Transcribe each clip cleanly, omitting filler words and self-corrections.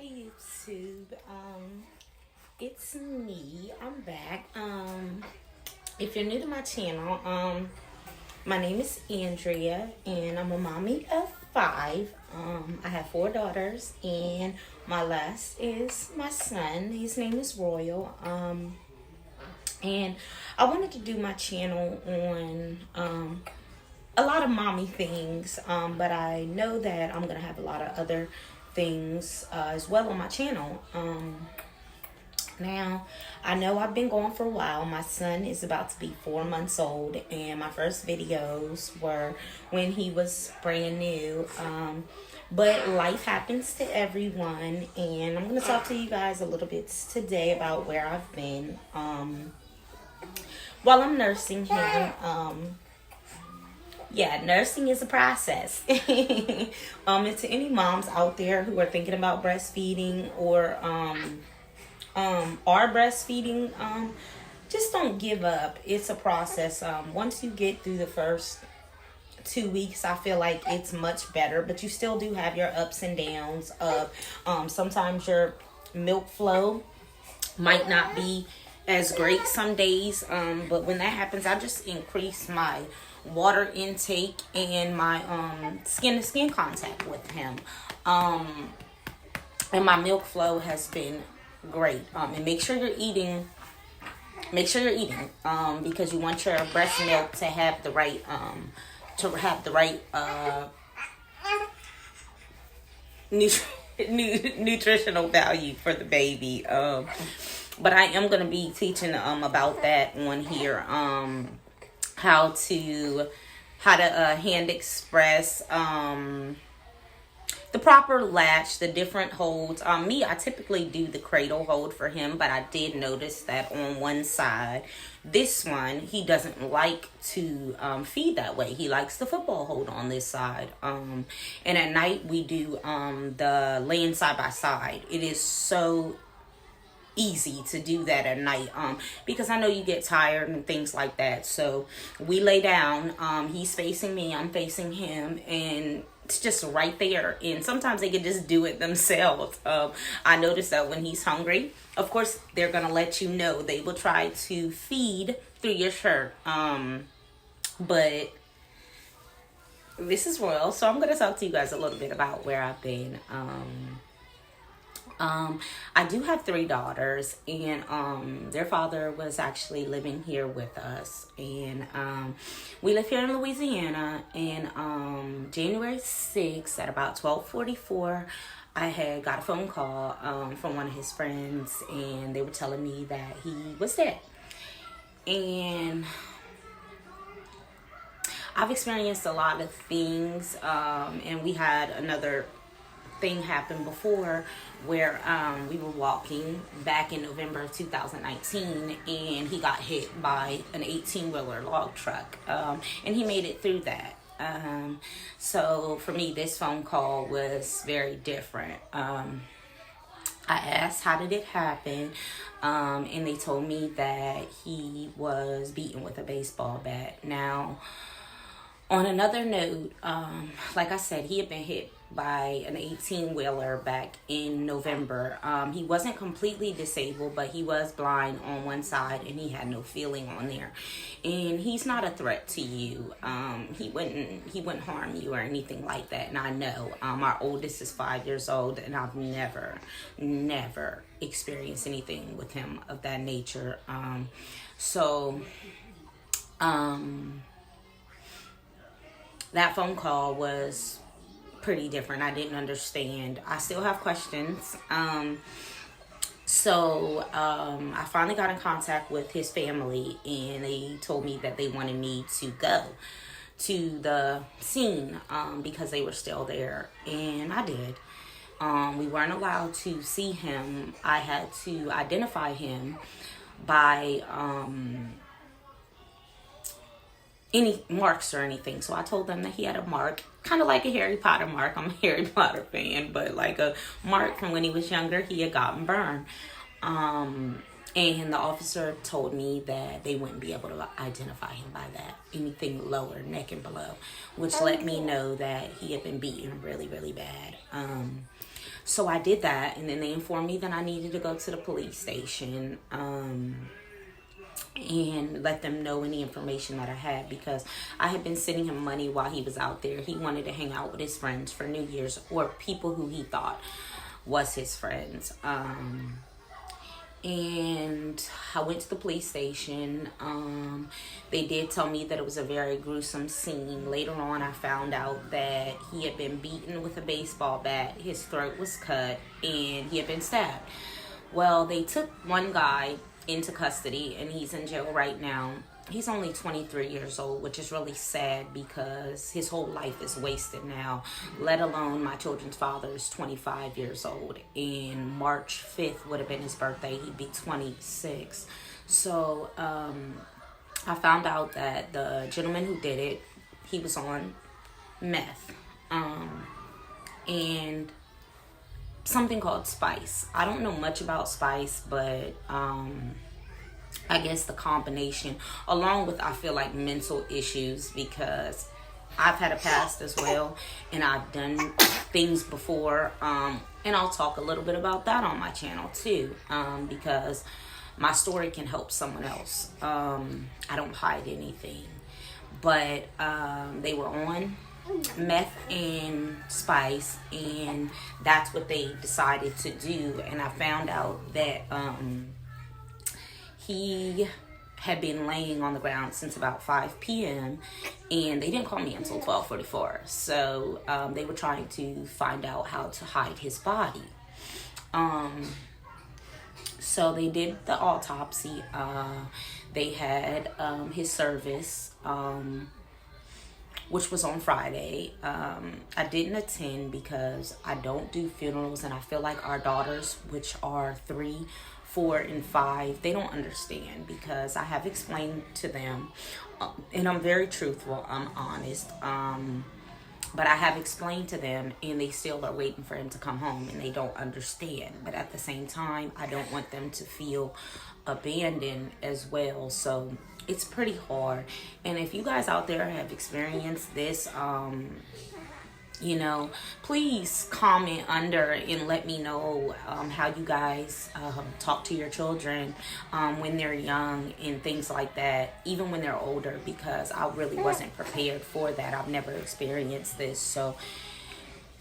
YouTube. It's me. I'm back. If you're new to my channel, my name is Andrea, and I'm a mommy of five. I have four daughters, and my last is my son. His name is Royal. And I wanted to do my channel on a lot of mommy things, but I know that I'm gonna have a lot of other things as well on my channel. Now, I know I've been going for a while. My son is about to be 4 months old, and my first videos were when he was brand new. But life happens to everyone, and I'm going to talk to you guys a little bit today about where I've been while I'm nursing him. Yeah, nursing is a process. And to any moms out there who are thinking about breastfeeding or are breastfeeding, just don't give up. It's a process. Once you get through the first 2 weeks, I feel like it's much better, but you still do have your ups and downs of sometimes your milk flow might not be as great some days, but when that happens, I just increase my water intake and my skin to skin contact with him, and my milk flow has been great. And make sure you're eating because you want your breast milk to have the right nutritional value for the baby. But I am going to be teaching about that on here, how to hand express the proper latch, the different holds. I typically do the cradle hold for him, but I did notice that on one side, this one, he doesn't like to feed that way. He likes the football hold on this side. And at night, we do the laying side by side. It is so easy to do that at night, because I know you get tired and things like that. So we lay down, he's facing me, I'm facing him, and it's just right there. And sometimes they can just do it themselves. I noticed that when he's hungry, of course they're gonna let you know. They will try to feed through your shirt, but this is Royal, so I'm gonna talk to you guys a little bit about where I've been. I do have three daughters, and their father was actually living here with us, and we live here in Louisiana. And January 6th at about 12:44, I had got a phone call from one of his friends, and they were telling me that he was dead. And I've experienced a lot of things, and we had another thing happened before where we were walking back in November of 2019, and he got hit by an 18-wheeler log truck, and he made it through that. So for me, this phone call was very different. I asked, how did it happen? And they told me that he was beaten with a baseball bat. Now, on another note, like I said, he had been hit by an 18-wheeler back in November. He wasn't completely disabled, but he was blind on one side, and he had no feeling on there. And he's not a threat to you. He wouldn't harm you or anything like that. And I know our oldest is 5 years old, and I've never experienced anything with him of that nature. That phone call was pretty different. I didn't understand. I still have questions. So I finally got in contact with his family, and they told me that they wanted me to go to the scene because they were still there, and I did. We weren't allowed to see him. I had to identify him by any marks or anything. So I told them that he had a mark, kind of like a Harry Potter mark. I'm a Harry Potter fan, but like a mark from when he was younger. He had gotten burned. And the officer told me that they wouldn't be able to identify him by that, anything lower, neck and below, which let me know that he had been beaten really, really bad. So I did that, and then they informed me that I needed to go to the police station and let them know any information that I had, because I had been sending him money while he was out there. He wanted to hang out with his friends for New Year's, or people who he thought was his friends. And I went to the police station. They did tell me that it was a very gruesome scene. Later on, I found out that he had been beaten with a baseball bat, his throat was cut, and he had been stabbed. Well, they took one guy into custody, and he's in jail right now. He's only 23 years old, which is really sad because his whole life is wasted now, let alone my children's father is 25 years old, and March 5th would have been his birthday. He'd be 26. So I found out that the gentleman who did it, he was on meth and something called spice. I don't know much about spice, but I guess the combination, along with, I feel like, mental issues, because I've had a past as well, and I've done things before, and I'll talk a little bit about that on my channel too, because my story can help someone else. I don't hide anything, but they were on meth and spice, and that's what they decided to do. And I found out that he had been laying on the ground since about 5 p.m. and they didn't call me until 12:44. So they were trying to find out how to hide his body. So they did the autopsy. They had his service, which was on Friday. I didn't attend because I don't do funerals, and I feel like our daughters, which are 3, 4, and 5, they don't understand, because I have explained to them, and I'm very truthful, I'm honest, but I have explained to them, and they still are waiting for him to come home, and they don't understand. But at the same time, I don't want them to feel abandoned as well. So it's pretty hard. And if you guys out there have experienced this, you know, please comment under and let me know how you guys talk to your children when they're young and things like that, even when they're older, because I really wasn't prepared for that. I've never experienced this, so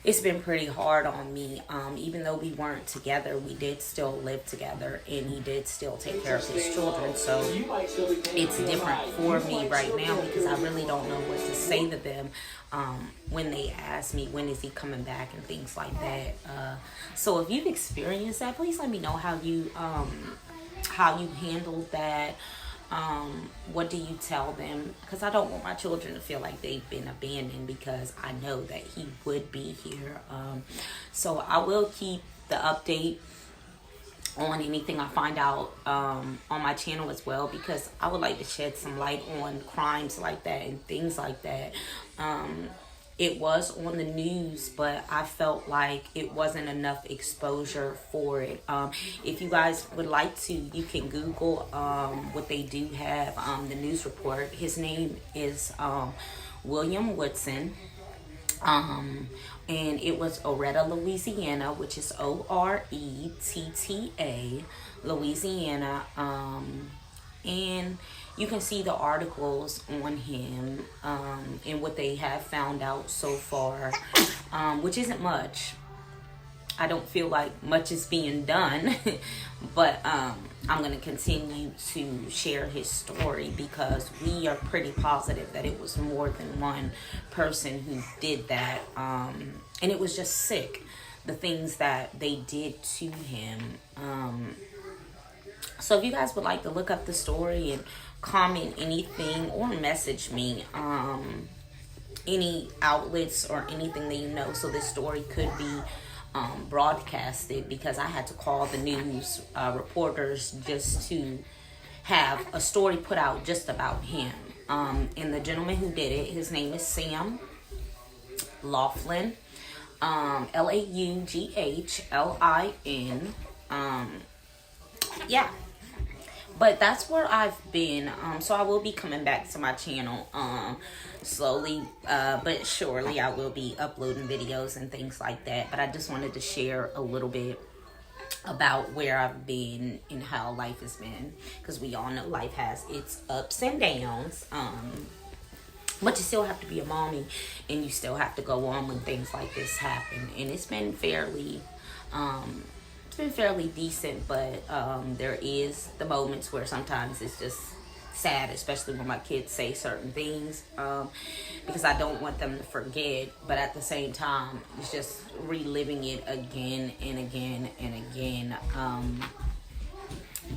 it's been pretty hard on me. Even though we weren't together, we did still live together, and he did still take care of his children. So it's different for me right now, because I really don't know what to say to them when they ask me when is he coming back and things like that. So if you've experienced that, please let me know how you handled that. What do you tell them? Because I don't want my children to feel like they've been abandoned, because I know that he would be here. So I will keep the update on anything I find out on my channel as well, because I would like to shed some light on crimes like that and things like that. It was on the news, but I felt like it wasn't enough exposure for it. If you guys would like to, you can Google what they do have, the news report. His name is William Woodson. And it was Oretta, Louisiana, which is Oretta, Louisiana. And you can see the articles on him and what they have found out so far, which isn't much. I don't feel like much is being done, but I'm going to continue to share his story, because we are pretty positive that it was more than one person who did that. And it was just sick, the things that they did to him. So if you guys would like to look up the story and comment anything, or message me any outlets or anything that you know, so this story could be broadcasted, because I had to call the news reporters just to have a story put out just about him. And the gentleman who did it, his name is Sam Laughlin, Laughlin. Yeah. But that's where I've been. So I will be coming back to my channel slowly but surely. I will be uploading videos and things like that. But I just wanted to share a little bit about where I've been and how life has been, because we all know life has its ups and downs. But you still have to be a mommy, and you still have to go on when things like this happen. And it's been fairly decent, but there is the moments where sometimes it's just sad, especially when my kids say certain things, because I don't want them to forget, but at the same time it's just reliving it again and again and again.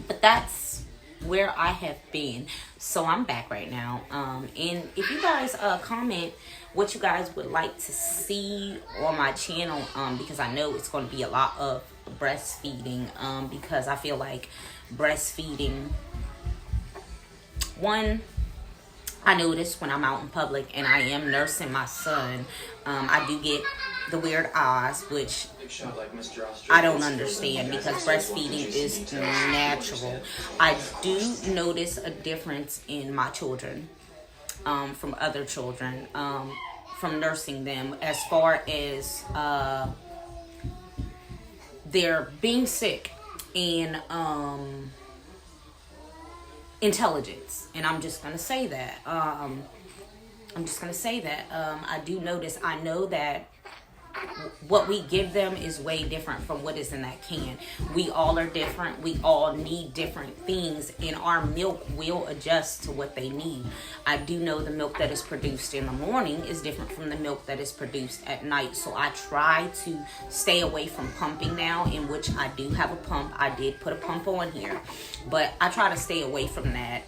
But that's where I have been. So I'm back right now, and if you guys comment what you guys would like to see on my channel, because I know it's going to be a lot of breastfeeding, because I feel like breastfeeding, one, I notice when I'm out in public and I am nursing my son, I do get the weird eyes, which I don't understand, because breastfeeding is natural. I do notice a difference in my children from other children, from nursing them, as far as they're being sick and intelligence. And I'm just gonna say that. I do notice. I know that what we give them is way different from what is in that can. We all are different. We all need different things, and our milk will adjust to what they need. I do know the milk that is produced in the morning is different from the milk that is produced at night. So I try to stay away from pumping now, in which I do have a pump. I did put a pump on here, but I try to stay away from that,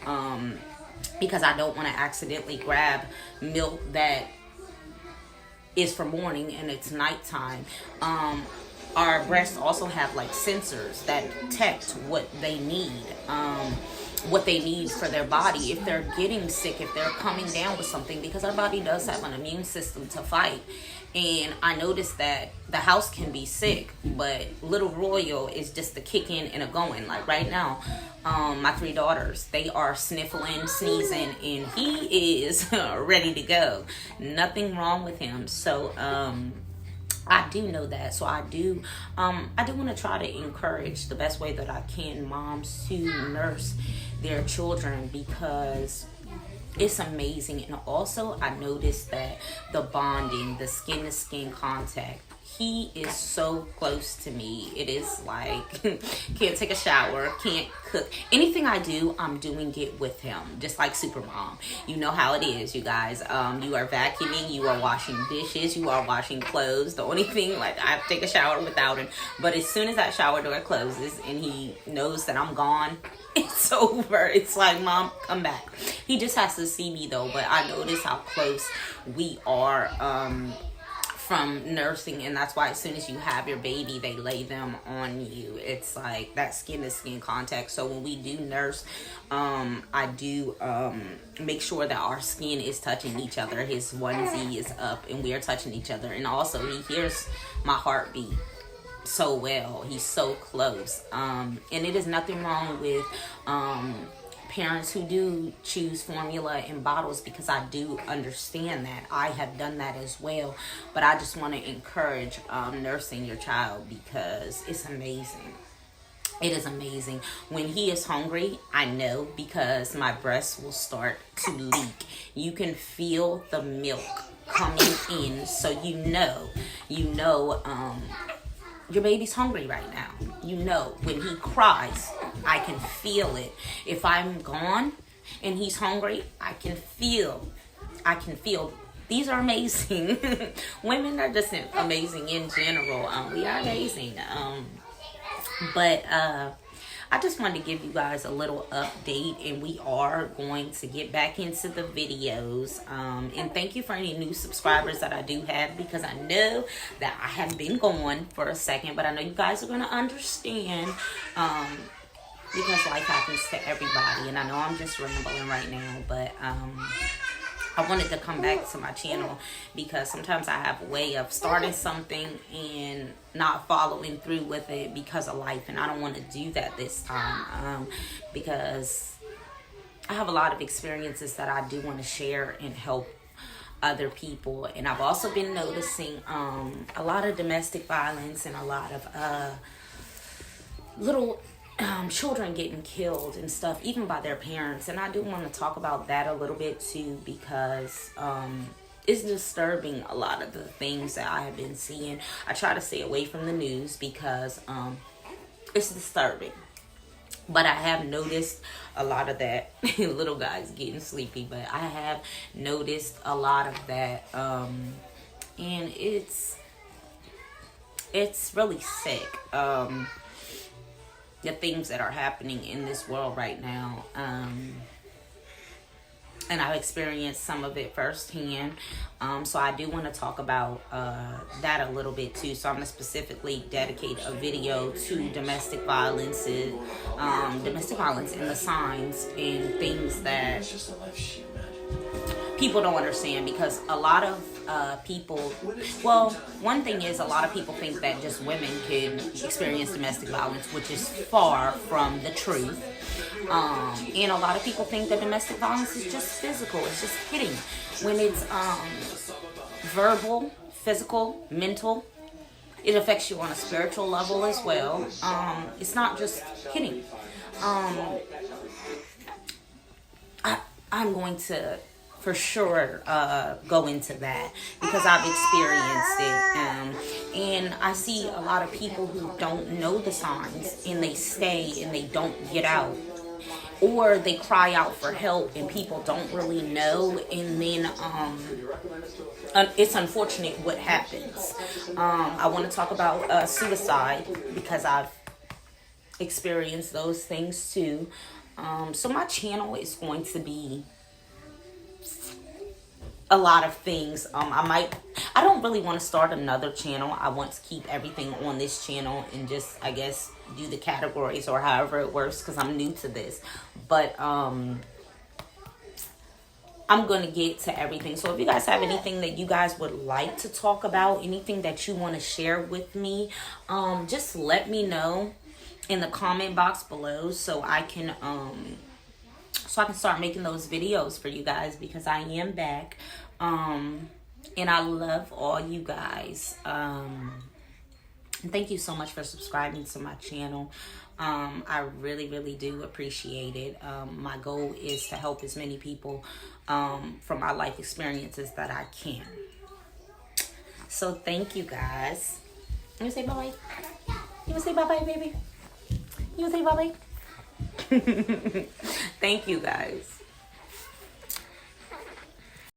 because I don't want to accidentally grab milk that is for morning and it's nighttime. Our breasts also have like sensors that detect what they need for their body, if they're getting sick, if they're coming down with something, because our body does have an immune system to fight. And I noticed that the house can be sick, but little Royal is just a kick in and a going. Like right now, my 3 daughters, they are sniffling, sneezing, and he is ready to go. Nothing wrong with him. So I do know that. So I do want to try to encourage the best way that I can moms to nurse their children, because it's amazing. And also I noticed that the bonding, the skin to skin contact, he is so close to me. It is like, can't take a shower, can't cook. Anything I do, I'm doing it with him, just like Super Mom. You know how it is, you guys. You are vacuuming, you are washing dishes, you are washing clothes. The only thing, like, I have to take a shower without him. But as soon as that shower door closes and he knows that I'm gone, it's over. It's like, Mom, come back. He just has to see me though. But I notice how close we are from nursing, and that's why as soon as you have your baby, they lay them on you. It's like that skin to skin contact. So when we do nurse, I do make sure that our skin is touching each other. His onesie is up and we are touching each other, and also he hears my heartbeat so well. He's so close. And it is nothing wrong with parents who do choose formula in bottles, because I do understand that. I have done that as well. But I just want to encourage nursing your child, because it's amazing. It is amazing. When he is hungry, I know, because my breast will start to leak. You can feel the milk coming in, so you know your baby's hungry right now. You know, when he cries, I can feel it. If I'm gone and he's hungry, I can feel. These are amazing. Women are just amazing in general. We are amazing. But I just wanted to give you guys a little update, and we are going to get back into the videos. And thank you for any new subscribers that I do have, because I know that I have been gone for a second, but I know you guys are going to understand, because life happens to everybody. And I know I'm just rambling right now, but I wanted to come back to my channel because sometimes I have a way of starting something and not following through with it because of life, and I don't want to do that this time, because I have a lot of experiences that I do want to share and help other people. And I've also been noticing a lot of domestic violence and a lot of little children getting killed and stuff, even by their parents. And I do want to talk about that a little bit too, because it's disturbing, a lot of the things that I have been seeing. I try to stay away from the news because it's disturbing. But I have noticed a lot of that. Little guy's getting sleepy, but I have noticed a lot of that, and it's really sick. The things that are happening in this world right now, and I've experienced some of it firsthand. So I do want to talk about that a little bit too. So I'm going to specifically dedicate a video to domestic violence and the signs and things that people don't understand, because a lot of people, well, one thing is, a lot of people think that just women can experience domestic violence, which is far from the truth. And a lot of people think that domestic violence is just physical, it's just hitting. When it's verbal, physical, mental, it affects you on a spiritual level as well. It's not just hitting. I'm going to for sure go into that because I've experienced it, and I see a lot of people who don't know the signs and they stay and they don't get out, or they cry out for help and people don't really know, and then it's unfortunate what happens. I want to talk about suicide because I've experienced those things too. So my channel is going to be a lot of things. I don't really want to start another channel. I want to keep everything on this channel and just, I guess, do the categories or however it works, because I'm new to this. But I'm going to get to everything. So if you guys have anything that you guys would like to talk about, anything that you want to share with me, just let me know in the comment box below, so I can start making those videos for you guys, because I am back. And I love all you guys. And thank you so much for subscribing to my channel. I really, really do appreciate it. My goal is to help as many people from my life experiences that I can. So thank you guys. You want to say bye-bye? You want to say bye-bye, baby? You want to say bye-bye? Thank you guys.